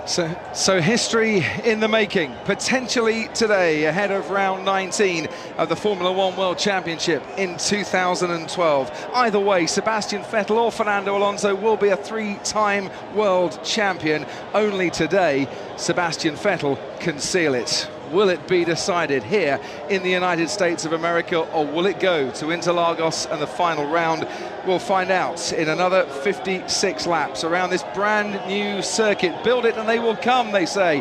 So history in the making, potentially today, ahead of round 19 of the Formula One World Championship in 2012. Either way, Sebastian Vettel or Fernando Alonso will be a three-time world champion. Only today, Sebastian Vettel can seal it. Will it be decided here in the United States of America, or will it go to Interlagos and the final round? We'll find out in another 56 laps around this brand new circuit. Build it and they will come, they say.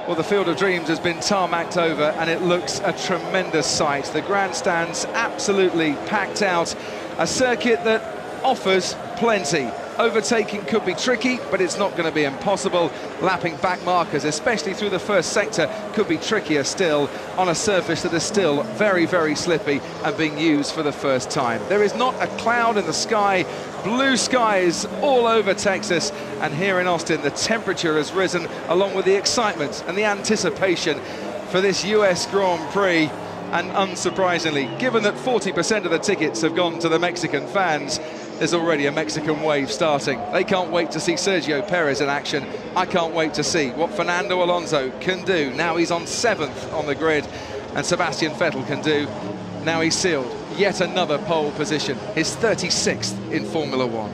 Well, the Field of Dreams has been tarmacked over and it looks a tremendous sight. The grandstands absolutely packed out. A circuit that offers plenty. Overtaking could be tricky, but it's not going to be impossible. Lapping back markers, especially through the first sector, could be trickier still on a surface that is still very, very slippy and being used for the first time. There is not a cloud in the sky. Blue skies all over Texas, and here in Austin the temperature has risen along with the excitement and the anticipation for this US Grand Prix. And unsurprisingly, given that 40% of the tickets have gone to the Mexican fans, there's already a Mexican wave starting. They can't wait to see Sergio Perez in action. I can't wait to see what Fernando Alonso can do. Now he's on 7th on the grid, and Sebastian Vettel can do. Now he's sealed yet another pole position, his 36th in Formula One.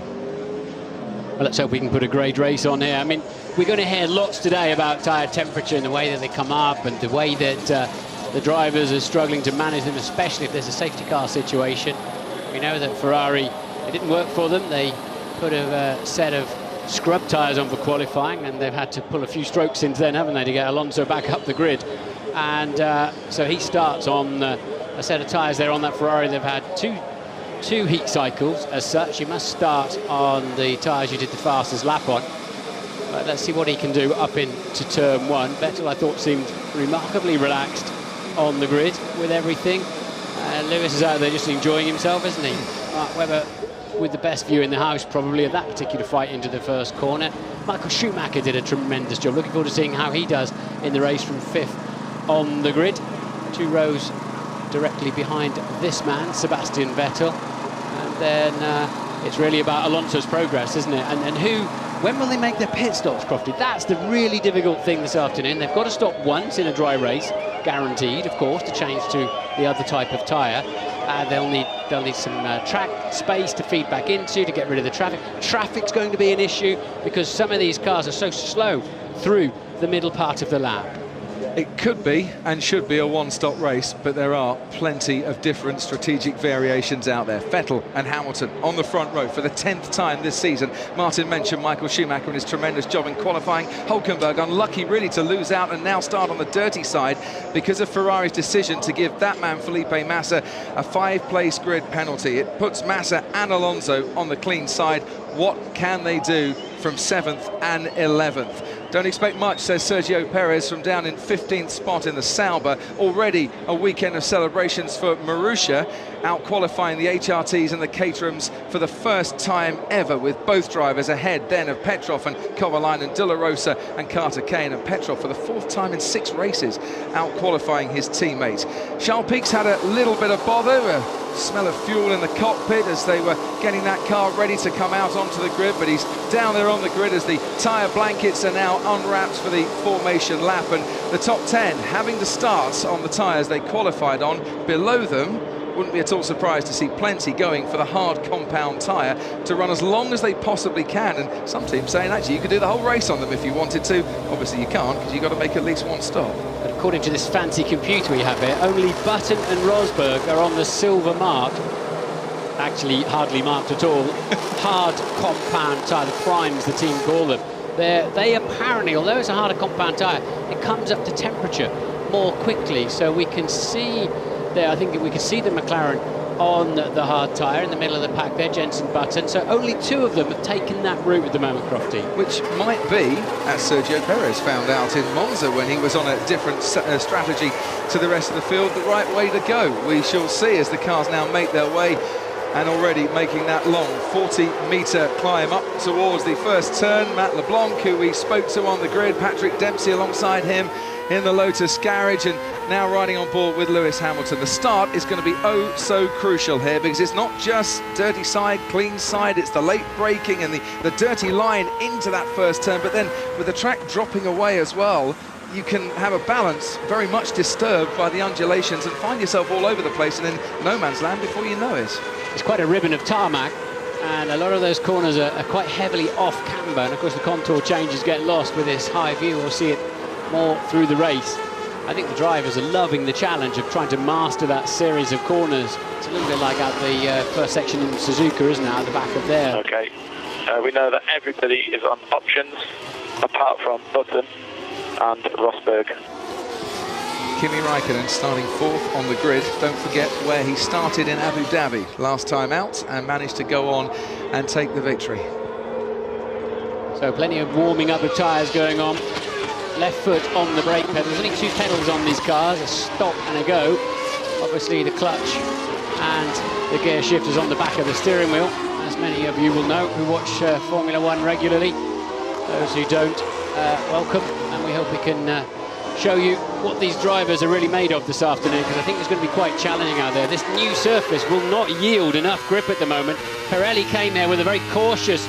Well, let's hope we can put a great race on here. I mean, we're going to hear lots today about tyre temperature and the way that they come up and the way that the drivers are struggling to manage them, especially if there's a safety car situation. We know that Ferrari, it didn't work for them. They put a set of scrub tyres on for qualifying, and they've had to pull a few strokes since then, haven't they, to get Alonso back up the grid. And so he starts on a set of tyres there on that Ferrari. They've had two heat cycles as such. You must start on the tyres you did the fastest lap on. But let's see what he can do up into turn one. Vettel, I thought, seemed remarkably relaxed on the grid with everything. Lewis is out there just enjoying himself, isn't he? Mark Webber with the best view in the house probably of that particular fight into the first corner. Michael Schumacher did a tremendous job. Looking forward to seeing how he does in the race from 5th on the grid. 2 rows directly behind this man, Sebastian Vettel. And then it's really about Alonso's progress, isn't it? And when will they make their pit stops, Crofty? That's the really difficult thing this afternoon. They've got to stop once in a dry race, guaranteed, of course, to change to the other type of tyre. They'll need some track space to feed back into to get rid of the traffic. Traffic's going to be an issue because some of these cars are so slow through the middle part of the lap. It could be and should be a one-stop race, but there are plenty of different strategic variations out there. Vettel and Hamilton on the front row for the 10th time this season. Martin mentioned Michael Schumacher and his tremendous job in qualifying. Hulkenberg unlucky really to lose out and now start on the dirty side because of Ferrari's decision to give that man Felipe Massa a 5-place grid penalty. It puts Massa and Alonso on the clean side. What can they do from 7th and 11th? Don't expect much, says Sergio Perez from down in 15th spot in the Sauber. Already a weekend of celebrations for Marussia, out qualifying the HRTs and the Caterhams for the first time ever, with both drivers ahead then of Petrov and Kovalainen, De La Rosa and Carter Kane, and Petrov for the 4th time in 6 races, out qualifying his teammate. Charles Pique's had a little bit of bother, a smell of fuel in the cockpit as they were getting that car ready to come out onto the grid, but he's down there on the grid as the tyre blankets are now unwrapped for the formation lap, and the top 10 having to start on the tyres they qualified on. Below them, wouldn't be at all surprised to see plenty going for the hard compound tyre to run as long as they possibly can, and some teams saying actually you could do the whole race on them if you wanted to. Obviously you can't, because you've got to make at least one stop. But according to this fancy computer we have here, only Button and Rosberg are on the silver mark. Actually hardly marked at all. Hard compound tyre, the primes the team call them. They apparently, although it's a harder compound tyre, it comes up to temperature more quickly, so we can see there, I think we can see the McLaren on the hard tyre in the middle of the pack there, Jenson Button. So only 2 of them have taken that route at the moment, Crofty. Which might be, as Sergio Perez found out in Monza when he was on a different strategy to the rest of the field, the right way to go. We shall see as the cars now make their way, and already making that long 40-metre climb up towards the first turn. Matt LeBlanc, who we spoke to on the grid, Patrick Dempsey alongside him in the Lotus garage, and now riding on board with Lewis Hamilton. The start is going to be oh so crucial here, because it's not just dirty side, clean side, it's the late braking and the dirty line into that first turn, but then with the track dropping away as well, you can have a balance very much disturbed by the undulations and find yourself all over the place and in no man's land before you know it. It's quite a ribbon of tarmac, and a lot of those corners are quite heavily off camber, and of course the contour changes get lost with this high view. We'll see it more through the race. I think the drivers are loving the challenge of trying to master that series of corners. It's a little bit like out the first section in Suzuka, isn't it, at the back of there. Okay, we know that everybody is on options apart from Button and Rosberg. Kimi Raikkonen starting fourth on the grid. Don't forget where he started in Abu Dhabi last time out and managed to go on and take the victory. So plenty of warming up of tyres going on. Left foot on the brake pedal. There's only two pedals on these cars, a stop and a go. Obviously the clutch and the gear shift is on the back of the steering wheel, as many of you will know who watch Formula One regularly. Those who don't, welcome, and we hope we can show you what these drivers are really made of this afternoon, because I think it's going to be quite challenging out there. This new surface will not yield enough grip at the moment. Pirelli came there with a very cautious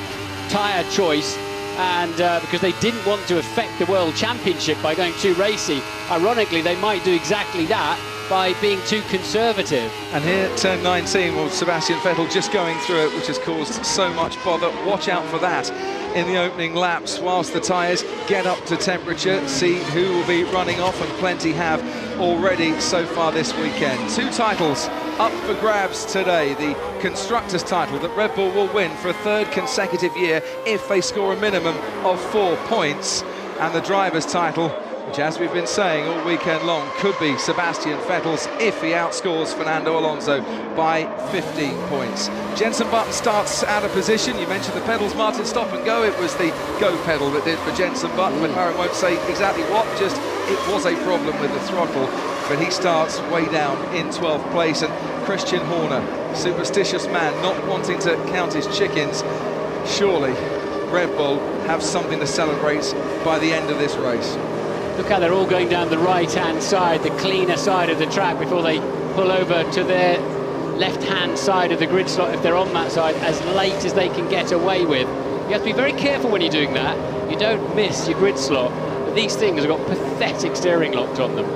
tyre choice, and because they didn't want to affect the World Championship by going too racy. Ironically, they might do exactly that by being too conservative. And here, turn 19, well, Sebastian Vettel just going through it, which has caused so much bother. Watch out for that in the opening laps whilst the tyres get up to temperature. See who will be running off, and plenty have already so far this weekend. Two titles up for grabs today. The Constructors' title that Red Bull will win for a third consecutive year if they score a minimum of 4 points, and the Drivers' title, which, as we've been saying all weekend long, could be Sebastian Vettel's if he outscores Fernando Alonso by 15 points. Jenson Button starts out of position. You mentioned the pedals, Martin, stop and go. It was the go pedal that did for Jenson Button. McLaren won't say exactly what, just it was a problem with the throttle. But he starts way down in 12th place, and Christian Horner, superstitious man, not wanting to count his chickens. Surely Red Bull have something to celebrate by the end of this race. Look how they're all going down the right-hand side, the cleaner side of the track, before they pull over to their left-hand side of the grid slot, if they're on that side, as late as they can get away with. You have to be very careful when you're doing that. You don't miss your grid slot. But these things have got pathetic steering locks on them.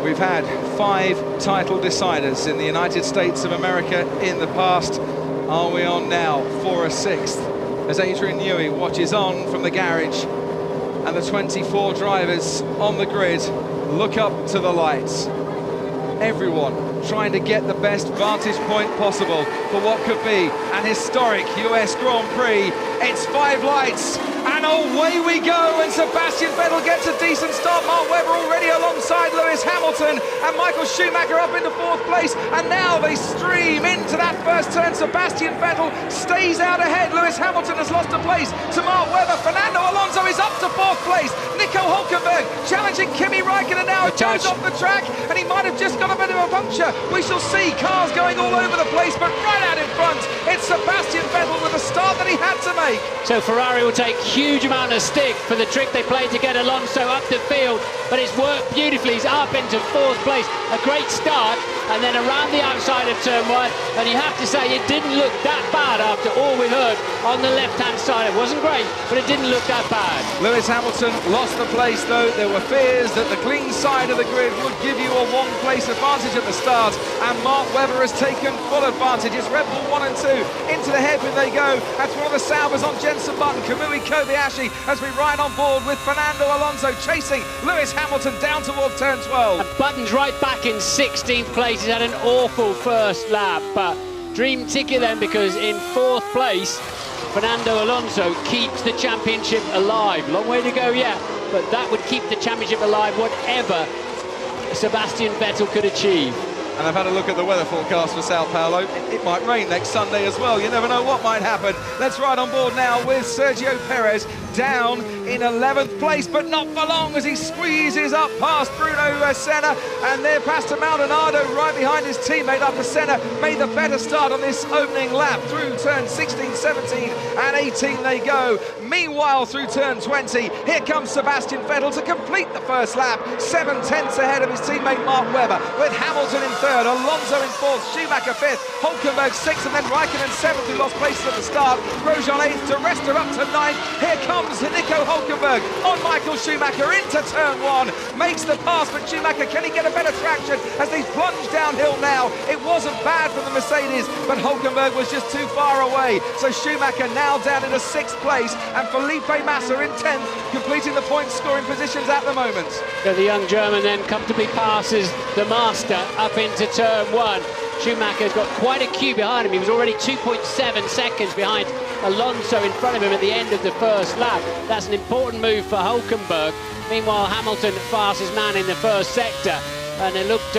We've had 5 title deciders in the United States of America in the past. Are we on now for a 6th? As Adrian Newey watches on from the garage, and the 24 drivers on the grid look up to the lights. Everyone trying to get the best vantage point possible for what could be an historic US Grand Prix. It's 5 lights, and away we go, and Sebastian Vettel gets a decent start. Mark Webber already alongside Lewis Hamilton, and Michael Schumacher up into 4th place, and now they stream into that first turn. Sebastian Vettel stays out ahead. Lewis Hamilton has lost a place to Mark Webber. Fernando Alonso is up to 4th place. Nico Hülkenberg challenging Kimi Raikkonen now. It goes off the track, and he might have just got a bit of a puncture. We shall see. Cars going all over the place, but right out in front, it's Sebastian Vettel with the start that he had to make. So Ferrari will take huge amount of stick for the trick they played to get Alonso up the field, but it's worked beautifully. He's up into 4th place. A great start, and then around the outside of turn 1, and you have to say it didn't look that bad after all we heard on the left-hand side. It wasn't great, but it didn't look that bad. Lewis Hamilton lost the place, though. There were fears that the clean side of the grid would give you a 1-place advantage at the start, and Mark Webber has taken full advantage. It's Red Bull 1 and 2. Into the hairpin they go. That's one of the Saubers on Jenson Button. Kamui Kobayashi as we ride on board with Fernando Alonso chasing Lewis Hamilton down towards turn 12. And Button's right back in 16th place. He's had an awful first lap, but dream ticket then, because in 4th place, Fernando Alonso keeps the championship alive. Long way to go yet, but that would keep the championship alive, whatever Sebastian Vettel could achieve. And I've had a look at the weather forecast for Sao Paulo. It might rain next Sunday as well. You never know what might happen. Let's ride on board now with Sergio Perez down in 11th place, but not for long as he squeezes up past Bruno Senna, and they're past to Maldonado right behind his teammate after Senna made the better start on this opening lap. Through turn 16, 17 and 18 they go. Meanwhile, through turn 20, here comes Sebastian Vettel to complete the first lap, 7/10 ahead of his teammate Mark Webber, with Hamilton in third, Alonso in fourth, Schumacher fifth, Hulkenberg sixth, and then Raikkonen seventh, who lost places at the start, Grosjean eighth, De Resta up to ninth. Here comes Nico Hulkenberg on Michael Schumacher into turn one, makes the pass, but Schumacher, can he get a better traction as they plunge downhill now? It wasn't bad from the Mercedes, but Hulkenberg was just too far away. So Schumacher now down into sixth place, and Felipe Massa in 10th, completing the point scoring positions at the moment. So the young German then comfortably passes the master up into turn one. Schumacher's got quite a queue behind him. He was already 2.7 seconds behind Alonso in front of him at the end of the first lap. That's an important move for Hulkenberg. Meanwhile, Hamilton fastest man in the first sector, and it looked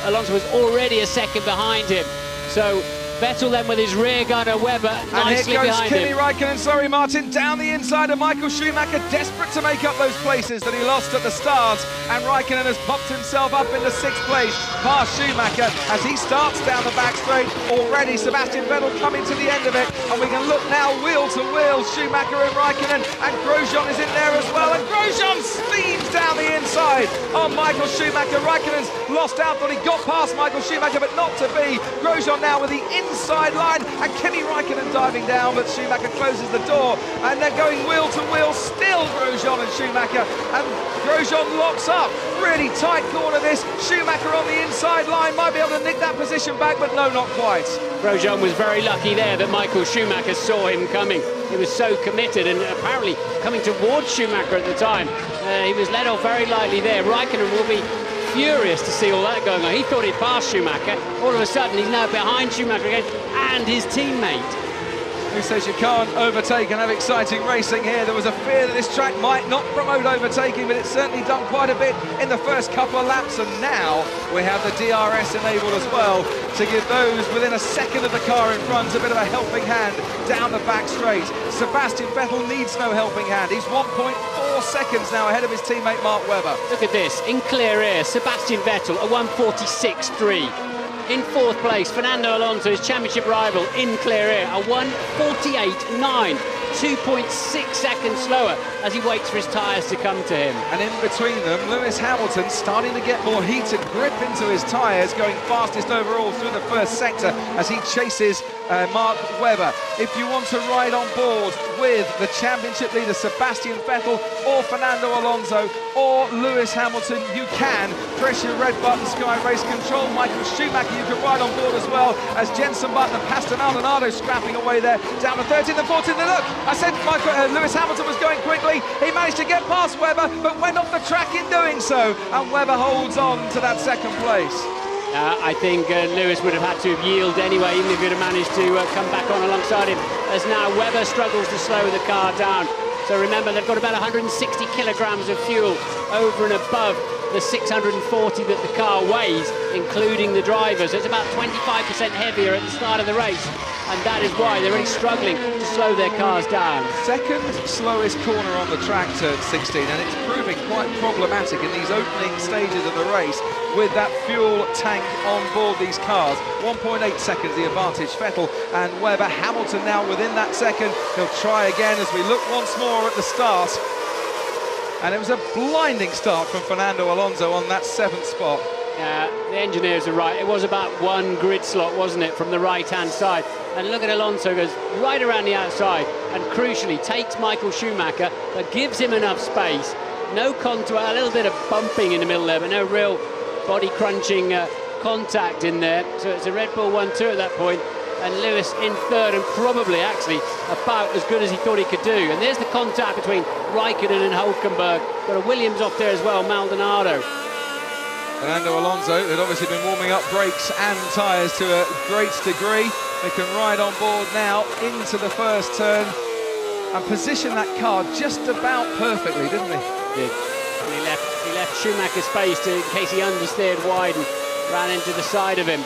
Alonso was already a second behind him. So Vettel then with his rear gunner Webber nicely behind him. And here goes Kimi Raikkonen, sorry Martin, down the inside of Michael Schumacher, desperate to make up those places that he lost at the start, and Raikkonen has popped himself up into sixth place past Schumacher as he starts down the back straight. Already Sebastian Vettel coming to the end of it, and we can look now wheel to wheel, Schumacher and Raikkonen, and Grosjean is in there as well, and Grosjean speeds down the inside on Michael Schumacher. Raikkonen's lost out, thought he got past Michael Schumacher, but not to be. Grosjean now with the inside line, and Kimi Raikkonen diving down, but Schumacher closes the door, and they're going wheel to wheel, still Grosjean and Schumacher, and Grosjean locks up. Really tight corner this. Schumacher on the inside line, might be able to nick that position back, but no, not quite. Grosjean was very lucky there that Michael Schumacher saw him coming. He was so committed, and apparently coming towards Schumacher at the time. He was let off very lightly there. Raikkonen will be furious to see all that going on. He thought he'd passed Schumacher. All of a sudden, he's now behind Schumacher again and his teammate. Who says you can't overtake and have exciting racing here? There was a fear that this track might not promote overtaking, but it's certainly done quite a bit in the first couple of laps, and now we have the DRS enabled as well to give those within a second of the car in front a bit of a helping hand down the back straight. Sebastian Vettel needs no helping hand. He's 1.4 seconds now ahead of his teammate Mark Webber. Look at this, in clear air, Sebastian Vettel, a 1:46.3. In fourth place, Fernando Alonso, his championship rival, in clear air, a 1:48.9, 2.6 seconds slower as he waits for his tyres to come to him. And in between them, Lewis Hamilton starting to get more heat and grip into his tyres, going fastest overall through the first sector as he chases Mark Webber. If you want to ride on board with the championship leader Sebastian Vettel or Fernando Alonso or Lewis Hamilton, you can press your red button, Sky Race Control. Michael Schumacher, you can ride on board as well, as Jenson Button and Pastor Maldonado scrapping away there down to 13th and 14th. And look, I said Lewis Hamilton was going quickly. He managed to get past Webber, but went off the track in doing so, and Webber holds on to that second place. I think Lewis would have had to have yielded anyway, even if he'd have managed to come back on alongside him, as now Webber struggles to slow the car down. So remember, they've got about 160 kilograms of fuel over and above the 640 that the car weighs, including the drivers. It's about 25% heavier at the start of the race, and that is why they're really struggling to slow their cars down. Second slowest corner on the track, turn 16, and it's proving quite problematic in these opening stages of the race with that fuel tank on board these cars. 1.8 seconds the advantage, Vettel and Webber. Hamilton now within that second. He'll try again as we look once more at the start. And it was a blinding start from Fernando Alonso on that 7th spot. The engineers are right. It was about one grid slot, wasn't it, from the right-hand side. And look at Alonso, goes right around the outside and crucially takes Michael Schumacher, but gives him enough space. No contour, a little bit of bumping in the middle there, but no real body-crunching contact in there. So it's a Red Bull 1-2 at that point. And Lewis in third, and probably actually about as good as he thought he could do. And there's the contact between Raikkonen and Hulkenberg. Got a Williams off there as well, Maldonado. Fernando Alonso had obviously been warming up brakes and tyres to a great degree. They can ride on board now into the first turn and position that car just about perfectly, didn't he? Did. And he left Schumacher space in case he understeered wide and ran into the side of him.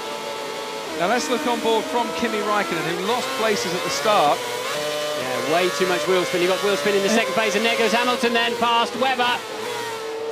Now let's look on board from Kimi Raikkonen, who lost places at the start. Yeah, Way too much wheel spin. You've got wheel spin in the second phase, and there goes Hamilton then past Webber.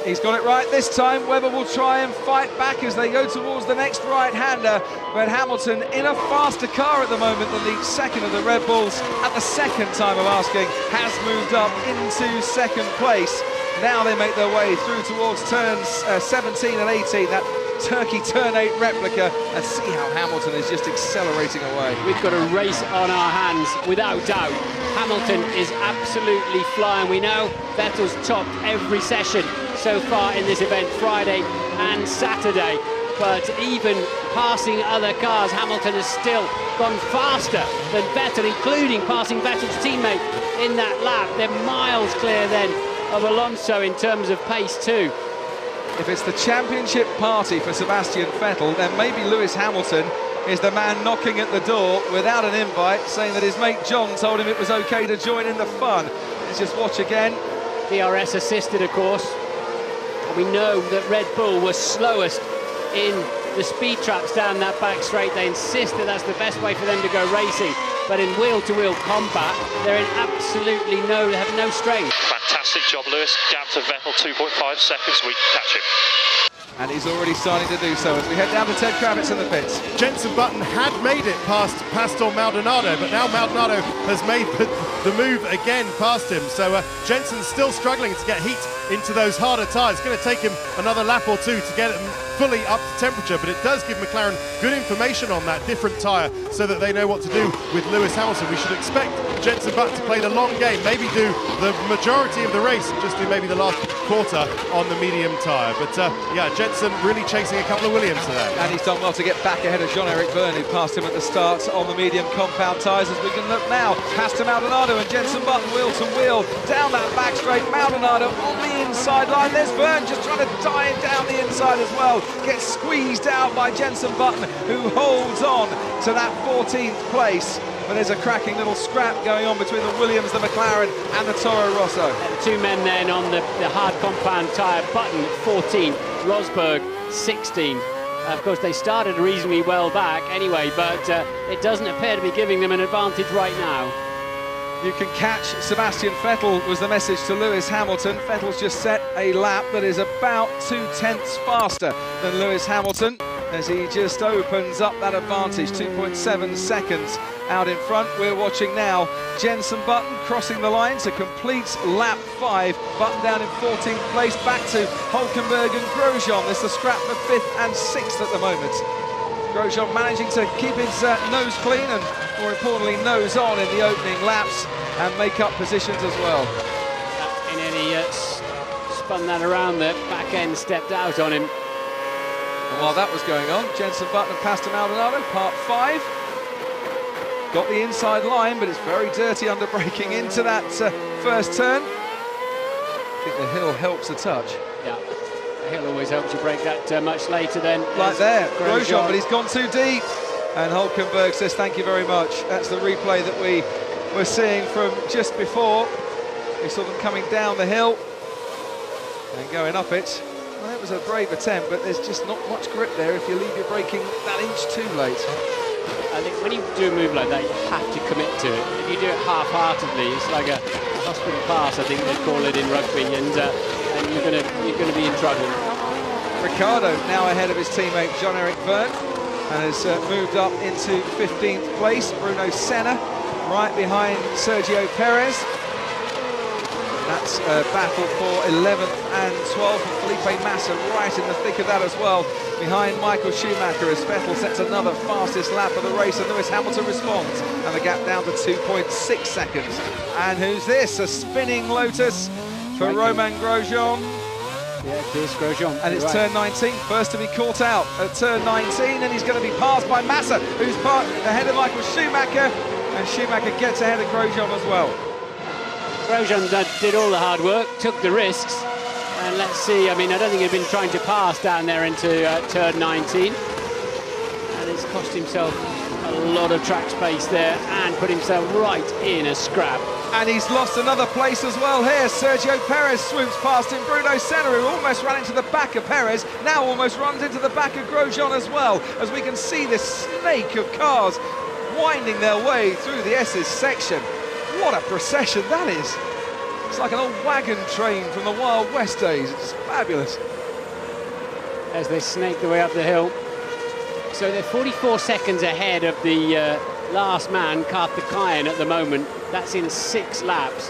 He's got it right this time. Webber will try and fight back as they go towards the next right-hander, but Hamilton in a faster car at the moment than the second of the Red Bulls at the second time of asking has moved up into second place. Now they make their way through towards turns 17 and 18, that Turkey Turn 8 replica, and see how Hamilton is just accelerating away. We've got a race on our hands, without doubt. Hamilton is absolutely flying. We know Vettel's topped every session so far in this event, Friday and Saturday, but even passing other cars, Hamilton has still gone faster than Vettel, including passing Vettel's teammate in that lap. They're miles clear then of Alonso in terms of pace too. If it's the championship party for Sebastian Vettel, then maybe Lewis Hamilton is the man knocking at the door without an invite, saying that his mate John told him it was okay to join in the fun. Let's just watch again. DRS assisted, of course. And we know that Red Bull was slowest in the speed traps down that back straight. They insist that that's the best way for them to go racing. But in wheel-to-wheel combat, they're in they have no strength. Fantastic job, Lewis. Gap to Vettel, 2.5 seconds. We catch him. And he's already starting to do so as we head down to Ted Kravitz in the pits. Jenson Button had made it past Pastor Maldonado, but now Maldonado has made the move again past him. So Jenson's still struggling to get heat into those harder tyres. It's going to take him another lap or two to get him fully up to temperature, but it does give McLaren good information on that different tyre so that they know what to do with Lewis Hamilton. We should expect Jenson Button to play the long game, maybe do the majority of the race, just do maybe the last quarter on the medium tyre. But yeah, Jenson really chasing a couple of Williams today. And he's done well to get back ahead of Jean-Eric Vergne, who passed him at the start on the medium compound tyres. As we can look now, past to Maldonado and Jenson Button wheel to wheel down that back straight. Maldonado on the inside line. There's Vergne just trying to dive down the inside as well. Gets squeezed out by Jenson Button, who holds on to that 14th place. But there's a cracking little scrap going on between the Williams, the McLaren and the Toro Rosso. The two men then on the hard compound tyre. Button 14, Rosberg 16. Of course, they started reasonably well back anyway, but it doesn't appear to be giving them an advantage right now. You can catch Sebastian Vettel was the message to Lewis Hamilton. Vettel's just set a lap that is about 0.2 faster than Lewis Hamilton as he just opens up that advantage, 2.7 seconds out in front. We're watching now Jenson Button crossing the line to complete lap 5. Button down in 14th place, back to Hülkenberg and Grosjean. There's the scrap for 5th and 6th at the moment. Grosjean managing to keep his nose clean and, more importantly, nose on in the opening laps and make up positions as well. In any spun that around, the back end stepped out on him. And while that was going on, Jenson Button and Pastor Maldonado, part 5. Got the inside line, but it's very dirty under braking into that first turn. I think the hill helps a touch. Yeah, the hill always helps you brake that much later then. Like there, Grosjean, but he's gone too deep. And Hülkenberg says thank you very much. That's the replay that we were seeing from just before. We saw them coming down the hill and going up it. Well, it was a brave attempt, but there's just not much grip there if you leave your braking that inch too late. I think when you do a move like that, you have to commit to it. If you do it half-heartedly, it's like a hospital pass, I think they call it in rugby, and you're going to be in trouble. Ricciardo now ahead of his teammate Jean-Eric Vergne and has moved up into 15th place. Bruno Senna right behind Sergio Perez. That's a battle for 11th and 12th, and Felipe Massa right in the thick of that as well, behind Michael Schumacher as Vettel sets another fastest lap of the race, and Lewis Hamilton responds, and the gap down to 2.6 seconds. And who's this? A spinning Lotus for Romain Grosjean. Yeah, it is Grosjean. And it's turn 19, first to be caught out at turn 19, and he's going to be passed by Massa, who's ahead of Michael Schumacher, and Schumacher gets ahead of Grosjean as well. Grosjean did all the hard work, took the risks, and let's see, I mean, I don't think he'd been trying to pass down there into turn 19, and it's cost himself a lot of track space there and put himself right in a scrap. And he's lost another place as well here. Sergio Perez swoops past him. Bruno Senna, who almost ran into the back of Perez, now almost runs into the back of Grosjean as well, as we can see this snake of cars winding their way through the S's section. What a procession that is. It's like an old wagon train from the Wild West days. It's fabulous. As they snake their way up the hill. So they're 44 seconds ahead of the last man, Karthikeyan, at the moment. That's in 6 laps.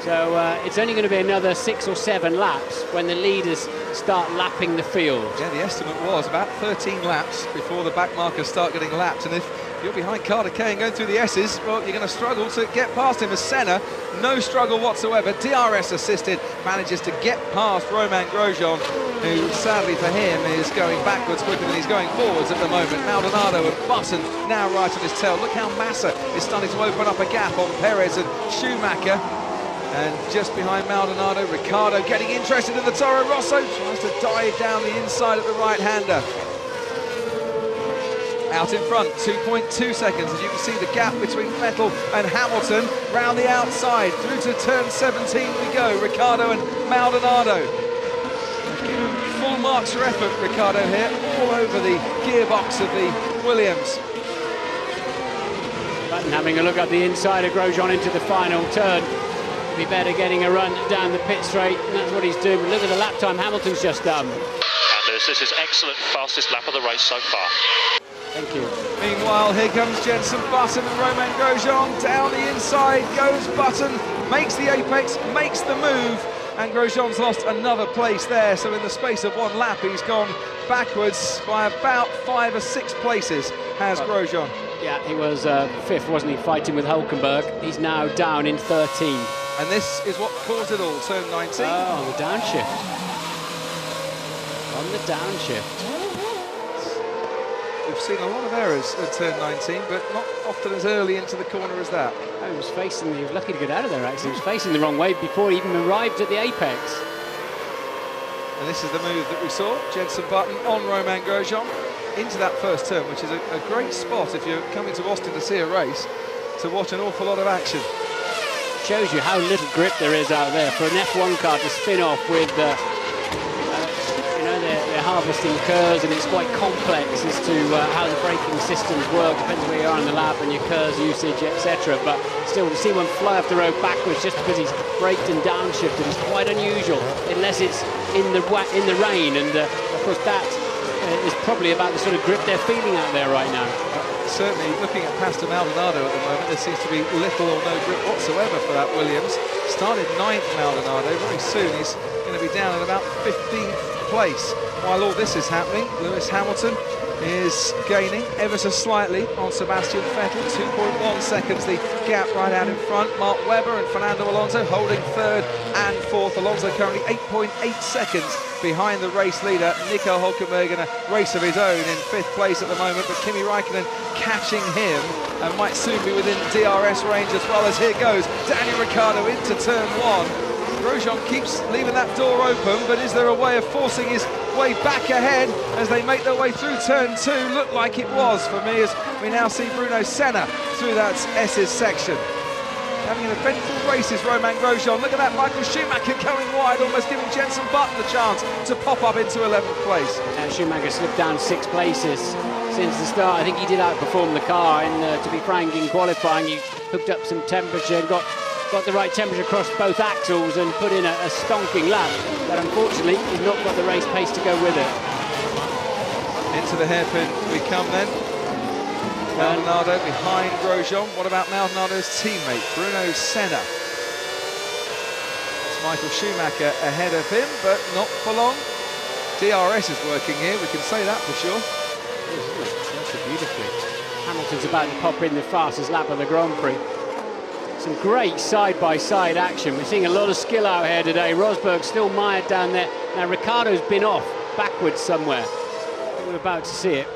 So it's only going to be another 6 or 7 laps when the leaders start lapping the field. Yeah, the estimate was about 13 laps before the back markers start getting lapped. And if you're behind Karthikeyan going through the S's, well, you're going to struggle to get past him. As Senna, no struggle whatsoever. DRS assisted, manages to get past Romain Grosjean, who sadly for him is going backwards quicker than he's going forwards at the moment. Maldonado and Button now right on his tail. Look how Massa is starting to open up a gap on Perez and Schumacher. And just behind Maldonado, Ricciardo getting interested in the Toro Rosso, tries to dive down the inside of the right-hander. Out in front, 2.2 seconds. As you can see, the gap between Vettel and Hamilton. Round the outside, through to turn 17 we go. Ricciardo and Maldonado. Full marks for effort, Ricciardo here, all over the gearbox of the Williams. Button having a look at the inside of Grosjean into the final turn. Be better getting a run down the pit straight, and that's what he's doing. Look at the lap time Hamilton's just done. And Lewis, this is excellent, fastest lap of the race so far. Thank you. Meanwhile, here comes Jenson Button and Romain Grosjean. Down the inside goes Button, makes the apex, makes the move, and Grosjean's lost another place there. So in the space of 1 lap, he's gone backwards by about 5 or 6 places, has Grosjean. Yeah, he was 5th, wasn't he, fighting with Hulkenberg. He's now down in 13. And this is what caused it all, turn 19. Oh, on the downshift. On the downshift. We've seen a lot of errors at turn 19, but not often as early into the corner as that. Oh, he was lucky to get out of there, actually. He was facing the wrong way before he even arrived at the apex. And this is the move that we saw. Jenson Button on Romain Grosjean into that first turn, which is a great spot if you're coming to Austin to see a race, to watch an awful lot of action. Shows you how little grip there is out there for an F1 car to spin off with, you know, they're harvesting curves, and it's quite complex as to how the braking systems work, depends where you are in the lap and your curves usage, etc. But still, to see one fly off the road backwards just because he's braked and downshifted is quite unusual, unless it's in the rain, and of course that is probably about the sort of grip they're feeling out there right now. Certainly, looking at Pastor Maldonado at the moment, there seems to be little or no grip whatsoever for that Williams. Started 9th, Maldonado. Very soon he's going to be down at about 15th place. While all this is happening, Lewis Hamilton is gaining ever so slightly on Sebastian Vettel. 2.1 seconds, the gap right out in front. Mark Webber and Fernando Alonso holding 3rd and 4th. Alonso currently 8.8 seconds behind the race leader, Nico Hulkenberg, in a race of his own in 5th place at the moment, but Kimi Raikkonen catching him and might soon be within DRS range as well. As here goes Daniel Ricciardo into turn 1. Grosjean keeps leaving that door open, but is there a way of forcing his way back ahead as they make their way through turn 2? Looked like it was for me, as we now see Bruno Senna through that S's section. Having an eventful race is Romain Grosjean. Look at that, Michael Schumacher going wide, almost giving Jenson Button the chance to pop up into 11th place. Schumacher slipped down 6 places since the start. I think he did outperform the car, and to be frank, in qualifying he hooked up some temperature and got the right temperature across both axles and put in a stonking lap, but unfortunately he's not got the race pace to go with it. Into the hairpin we come then. Maldonado behind Grosjean. What about Maldonado's teammate, Bruno Senna? It's Michael Schumacher ahead of him, but not for long. DRS is working here, we can say that for sure. That's beautifully. Hamilton's about to pop in the fastest lap of the Grand Prix. Some great side-by-side action. We're seeing a lot of skill out here today. Rosberg's still mired down there. Now Ricciardo's been off backwards somewhere. We're about to see it.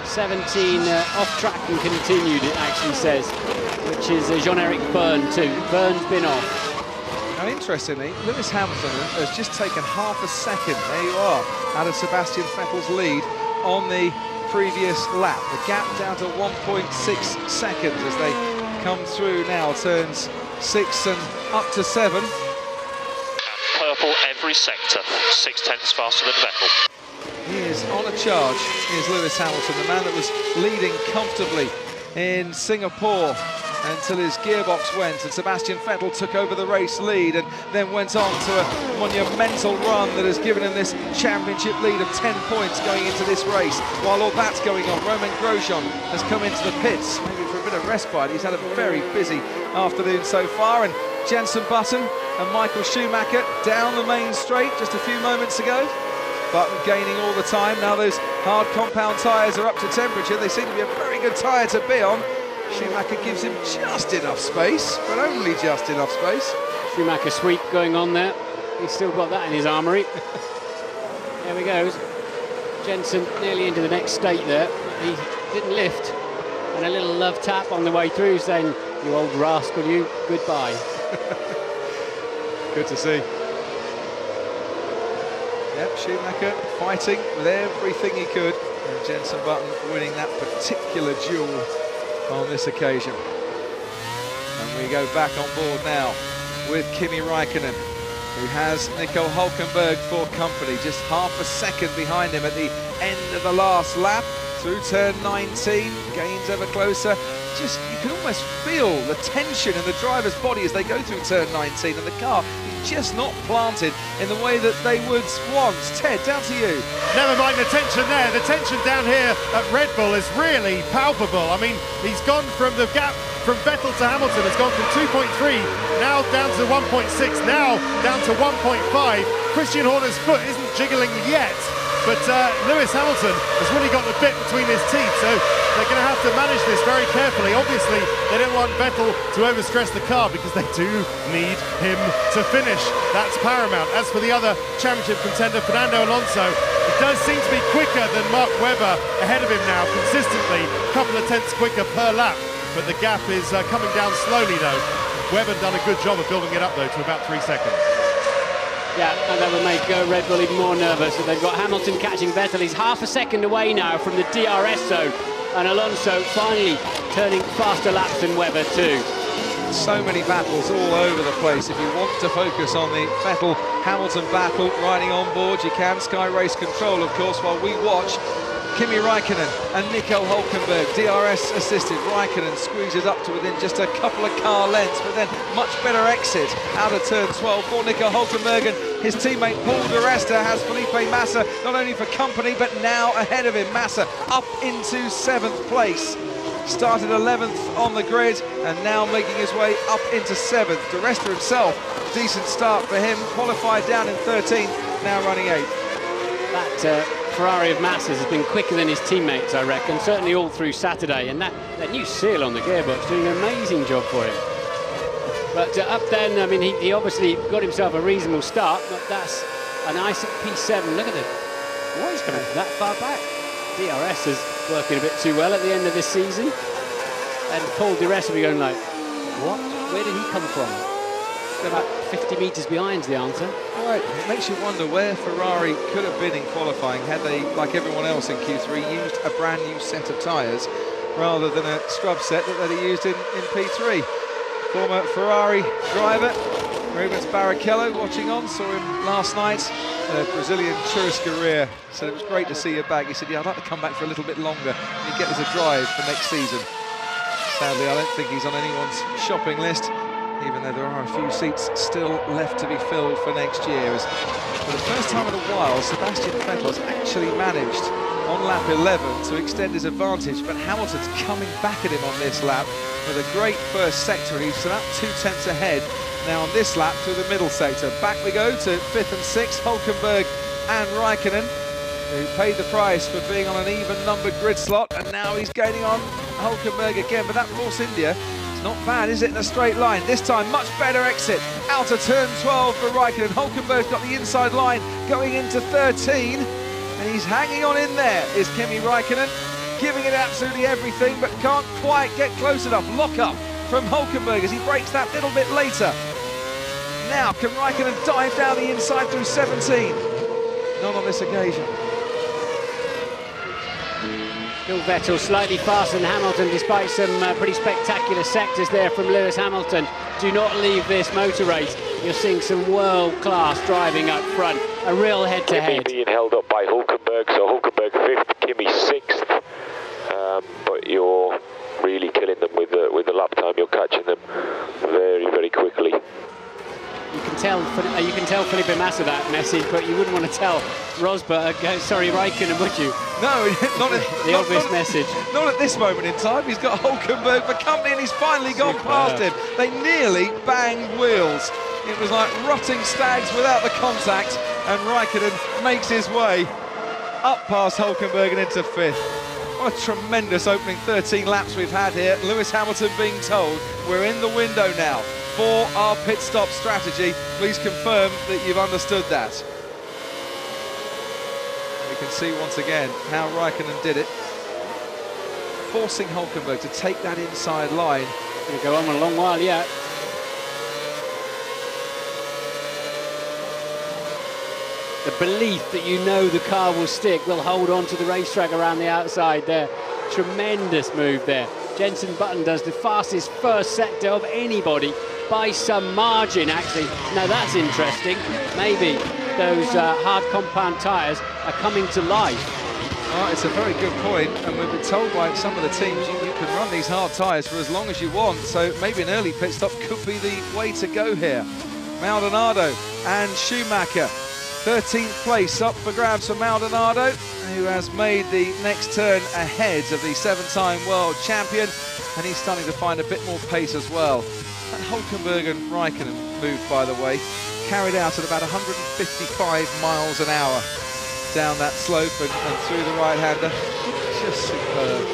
17 off track and continued, it actually says, which is Jean-Eric Byrne too. Byrne's been off. Now interestingly, Lewis Hamilton has just taken half a second, there you are, out of Sebastian Vettel's lead on the previous lap. The gap down to 1.6 seconds as they come through now, turns 6 and up to 7. And purple every sector, 0.6 faster than Vettel. He is on a charge, is Lewis Hamilton, the man that was leading comfortably in Singapore until his gearbox went, and Sebastian Vettel took over the race lead and then went on to a monumental run that has given him this championship lead of 10 points going into this race. While all that's going on, Romain Grosjean has come into the pits, maybe for a bit of respite. He's had a very busy afternoon so far, and Jenson Button and Michael Schumacher down the main straight just a few moments ago. Button gaining all the time. Now those hard compound tyres are up to temperature. They seem to be a very good tyre to be on. Schumacher gives him just enough space, but only just enough space. Schumacher sweep going on there. He's still got that in his armoury. There he goes. Jenson nearly into the next state there. He didn't lift. And a little love tap on the way through saying, "You old rascal, you, goodbye." Good to see. Yep, Schumacher fighting with everything he could, and Jenson Button winning that particular duel on this occasion. And we go back on board now with Kimi Räikkönen, who has Nico Hülkenberg for company, just half a second behind him at the end of the last lap. Through turn 19, gains ever closer. Just, you can almost feel the tension in the driver's body as they go through turn 19, and the car is just not planted in the way that they would once. Ted, down to you. Never mind the tension there. The tension down here at Red Bull is really palpable. I mean, he's gone from the gap from Vettel to Hamilton. It's gone from 2.3, now down to 1.6, now down to 1.5. Christian Horner's foot isn't jiggling yet, but Lewis Hamilton has really got the bit between his teeth, so they're going to have to manage this very carefully. Obviously, they don't want Vettel to overstress the car because they do need him to finish. That's paramount. As for the other championship contender, Fernando Alonso, it does seem to be quicker than Mark Webber ahead of him now, consistently, a couple of tenths quicker per lap, but the gap is coming down slowly though. Webber done a good job of building it up though to about 3 seconds. Yeah, and that will make Red Bull even more nervous. So they've got Hamilton catching Vettel. He's half a second away now from the DRS zone. And Alonso finally turning faster laps than Webber too. So many battles all over the place. If you want to focus on the Vettel-Hamilton battle, riding on board, you can. Sky Race Control, of course, while we watch Kimi Räikkönen and Nico Hülkenberg, DRS assisted. Räikkönen squeezes up to within just a couple of car lengths, but then much better exit out of turn 12 for Nico Hülkenberg, and his teammate Paul di Resta has Felipe Massa not only for company but now ahead of him. Massa up into 7th place. Started 11th on the grid and now making his way up into 7th. Di Resta himself, decent start for him, qualified down in 13th, now running 8th. That Ferrari of Massa's has been quicker than his teammates, I reckon, certainly all through Saturday, and that new seal on the gearbox doing an amazing job for him. But up then, I mean, he obviously got himself a reasonable start, but that's a nice P7. Look at it. Why he's coming that far back? DRS is working a bit too well at the end of this season. And Paul di Resta will be going like, what? Where did he come from? About 50 metres behind is the answer. Right, it makes you wonder where Ferrari could have been in qualifying had they, like everyone else in Q3, used a brand new set of tyres rather than a scrub set that they'd used in P3. Former Ferrari driver Rubens Barrichello watching on, saw him last night, Brazilian Churrascaria. Said it was great to see you back. He said, yeah, I'd like to come back for a little bit longer and get us a drive for next season. Sadly, I don't think he's on anyone's shopping list, even though there are a few seats still left to be filled for next year. As for the first time in a while, Sebastian Vettel has actually managed on lap 11 to extend his advantage, but Hamilton's coming back at him on this lap with a great first sector, and he's about 2 tenths ahead now on this lap through the middle sector. Back we go to 5th and 6th, Hülkenberg and Räikkönen, who paid the price for being on an even numbered grid slot, and now he's gaining on Hülkenberg again. But that Force India, not bad, is it, in a straight line? This time, much better exit out of turn 12 for Räikkönen. Hülkenberg's got the inside line going into 13, and he's hanging on in there, is Kimi Räikkönen, giving it absolutely everything, but can't quite get close enough. Lock up from Hülkenberg as he breaks that little bit later. Now, can Räikkönen dive down the inside through 17? Not on this occasion. Still Vettel slightly faster than Hamilton, despite some pretty spectacular sectors there from Lewis Hamilton. Do not leave this motor race. You're seeing some world-class driving up front. A real head-to-head. Kimi being held up by Hülkenberg, so Hülkenberg 5th, Kimi 6th. But you're really killing them with the lap time, you're catching them very, very quickly. You can tell Felipe Massa that message, but you wouldn't want to tell Raikkonen, would you? No, not the obvious message. Not at this moment in time. He's got Hulkenberg for company, and he's finally gone past him. They nearly banged wheels. It was like rotting stags without the contact, and Raikkonen makes his way up past Hulkenberg and into fifth. What a tremendous opening 13 laps we've had here. Lewis Hamilton being told we're in the window now for our pit stop strategy. Please confirm that you've understood that. We can see once again how Raikkonen did it, forcing Hulkenberg to take that inside line. Going to go on a long while yet. The belief that you know the car will stick, will hold on to the racetrack around the outside there. Tremendous move there. Jenson Button does the fastest first sector of anybody by some margin, actually. Now that's interesting. Maybe those hard compound tyres are coming to life. Oh, it's a very good point, and we've been told by some of the teams you can run these hard tyres for as long as you want, so maybe an early pit stop could be the way to go here. Maldonado and Schumacher. 13th place up for grabs for Maldonado, who has made the next turn ahead of the 7-time world champion, and he's starting to find a bit more pace as well. That Hulkenberg and Raikkonen move, by the way, carried out at about 155 miles an hour down that slope and through the right-hander. Just superb.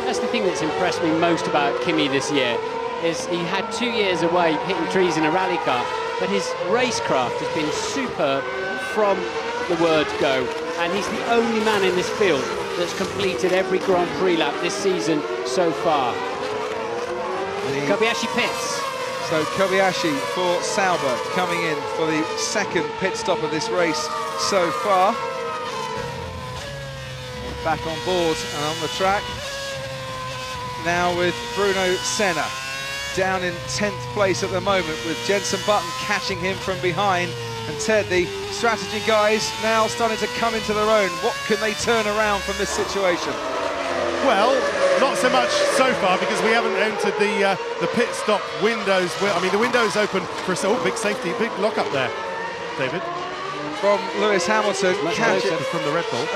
That's the thing that's impressed me most about Kimi this year, is he had 2 years away hitting trees in a rally car, but his racecraft has been superb from the word go, and he's the only man in this field that's completed every Grand Prix lap this season so far. Kobayashi pits. So Kobayashi for Sauber coming in for the second pit stop of this race so far. Back on board and on the track now with Bruno Senna. Down in 10th place at the moment, with Jenson Button catching him from behind. And Ted, the strategy guys now starting to come into their own. What can they turn around from this situation? Well, not so much so far, because we haven't entered the pit stop windows. I mean, the window's open for a big safety, big lock up there, David. From Lewis Hamilton, from the Red Bull.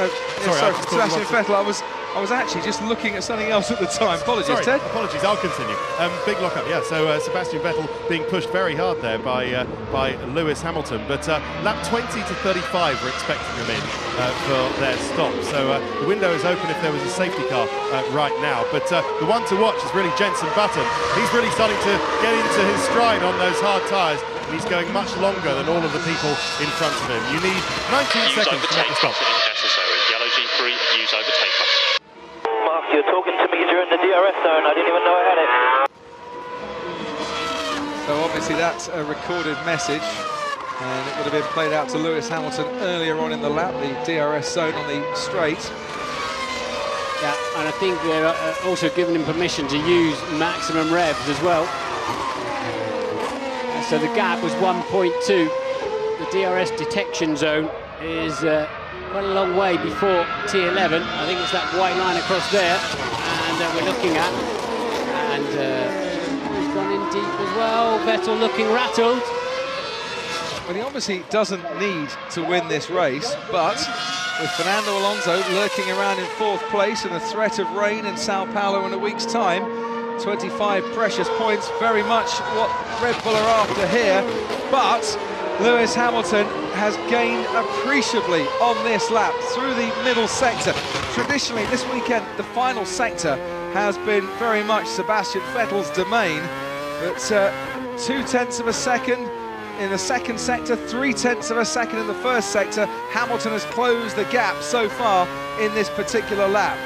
Sorry, Sebastian Vettel. I was actually just looking at something else at the time. Apologies, Sorry, Ted. Apologies, I'll continue. Big lock-up, yeah. So Sebastian Vettel being pushed very hard there by Lewis Hamilton. But lap 20 to 35 we're expecting them in for their stop. So the window is open if there was a safety car right now. But the one to watch is really Jenson Button. He's really starting to get into his stride on those hard tyres. And he's going much longer than all of the people in front of him. You need 19 seconds to make the stop. Necessary. Yellow G3, use overtake button. Mark, you were talking to me during the DRS zone. I didn't even know I had it. So obviously that's a recorded message, and it would have been played out to Lewis Hamilton earlier on in the lap, the DRS zone on the straight. Yeah, and I think they're also giving him permission to use maximum revs as well. So the gap was 1.2. The DRS detection zone is quite a long way before T11. I think it's that white line across there, and we're looking at. And he's gone in deep as well. Vettel looking rattled. Well, he obviously doesn't need to win this race, but with Fernando Alonso lurking around in 4th place and the threat of rain in Sao Paulo in a week's time, 25 precious points, very much what Red Bull are after here. But Lewis Hamilton has gained appreciably on this lap through the middle sector. Traditionally, this weekend, the final sector has been very much Sebastian Vettel's domain, but 0.2 of a second in the second sector, 0.3 of a second in the first sector. Hamilton has closed the gap so far in this particular lap.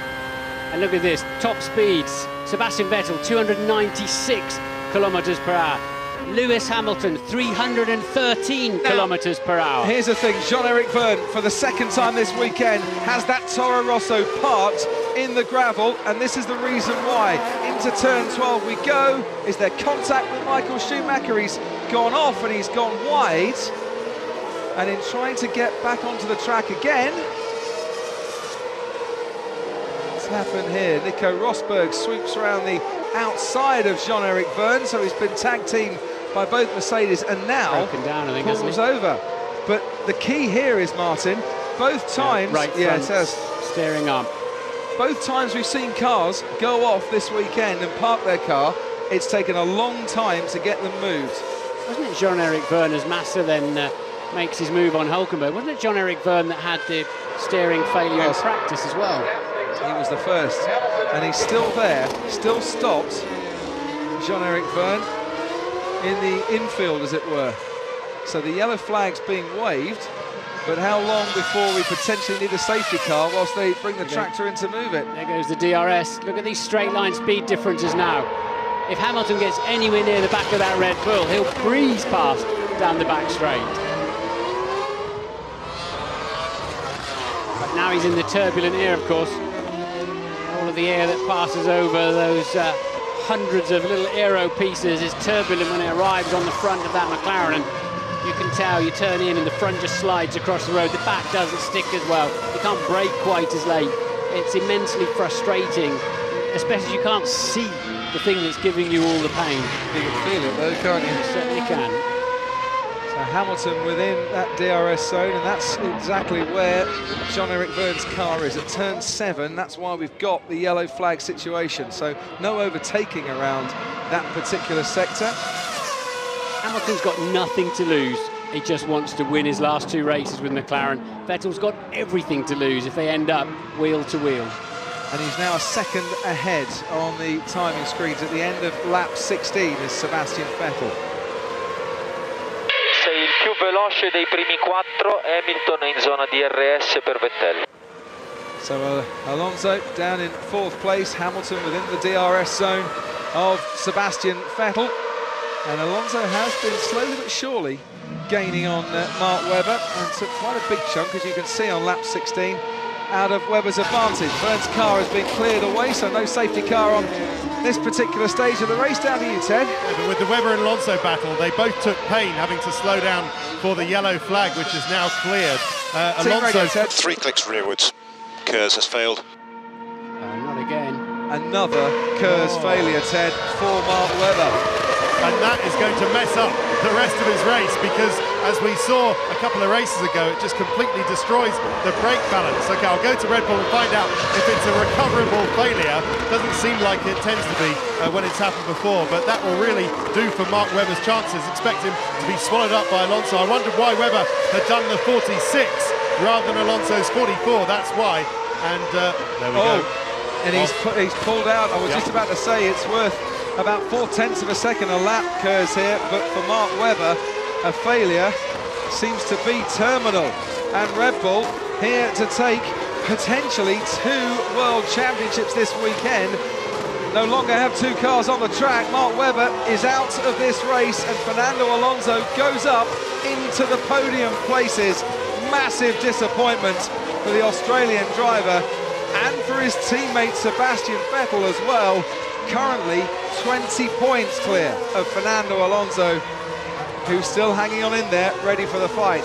And look at this, top speeds. Sebastian Vettel, 296 kilometers per hour. Lewis Hamilton, 313 kilometers per hour. Here's the thing, Jean-Eric Vergne, for the second time this weekend, has that Toro Rosso parked in the gravel, and this is the reason why. Into turn 12 we go. Is there contact with Michael Schumacher? He's gone off and he's gone wide. And in trying to get back onto the track again, what's happened here? Nico Rosberg sweeps around the outside of Jean-Eric Verne, so he's been tag-teamed by both Mercedes and now Broken down, I think, pulls over. But the key here is, Martin, both times... right yeah, it front, says... steering arm. Both times we've seen cars go off this weekend and park their car, it's taken a long time to get them moved. Wasn't it Jean-Eric Verne, as Massa then makes his move on Hulkenberg? Wasn't it Jean-Eric Verne that had the steering failure in practice as well? He was the first, and he's still there, still stopped, Jean-Eric Verne, in the infield, as it were. So the yellow flag's being waved, but how long before we potentially need a safety car whilst they bring the tractor in to move it? There goes the DRS. Look at these straight line speed differences now. If Hamilton gets anywhere near the back of that Red Bull, he'll breeze past down the back straight. But now he's in the turbulent air, of course. All of the air that passes over those hundreds of little aero pieces is turbulent when it arrives on the front of that McLaren. You can tell, you turn in and the front just slides across the road. The back doesn't stick as well. You can't brake quite as late. It's immensely frustrating, especially you can't see the thing that's giving you all the pain. You can feel it though, can't you? You certainly can. So Hamilton within that DRS zone, and that's exactly where Jean-Eric Verne's car is, at turn 7. That's why we've got the yellow flag situation. So no overtaking around that particular sector. Hamilton's got nothing to lose. He just wants to win his last 2 races with McLaren. Vettel's got everything to lose if they end up wheel to wheel. And he's now a second ahead on the timing screens at the end of lap 16 is Sebastian Vettel. Sei il più veloce dei primi 4, Hamilton in zona DRS per Vettel. So Alonso down in 4th place, Hamilton within the DRS zone of Sebastian Vettel. And Alonso has been slowly but surely gaining on Mark Webber, and took quite a big chunk, as you can see on lap 16, out of Webber's advantage. Verne's car has been cleared away, so no safety car on this particular stage of the race. Down to you, Ted. Yeah, but with the Webber and Alonso battle, they both took pain having to slow down for the yellow flag, which is now cleared. Alonso, Ted. 3 clicks rearwards. Kers has failed. Not again. Another Kers failure, Ted, for Mark Webber. And that is going to mess up the rest of his race, because as we saw a couple of races ago, it just completely destroys the brake balance. Okay, I'll go to Red Bull and find out if it's a recoverable failure. Doesn't seem like it tends to be when it's happened before, but that will really do for Mark Webber's chances. Expect him to be swallowed up by Alonso. I wondered why Webber had done the 46 rather than Alonso's 44, that's why. And there we go. And he's pulled out. I was just about to say it's worth about 0.4 of a second a lap, Kers here, but for Mark Webber, a failure seems to be terminal. And Red Bull here to take potentially 2 World Championships this weekend. No longer have 2 cars on the track. Mark Webber is out of this race, and Fernando Alonso goes up into the podium places. Massive disappointment for the Australian driver and for his teammate Sebastian Vettel as well. Currently 20 points clear of Fernando Alonso, who's still hanging on in there, ready for the fight.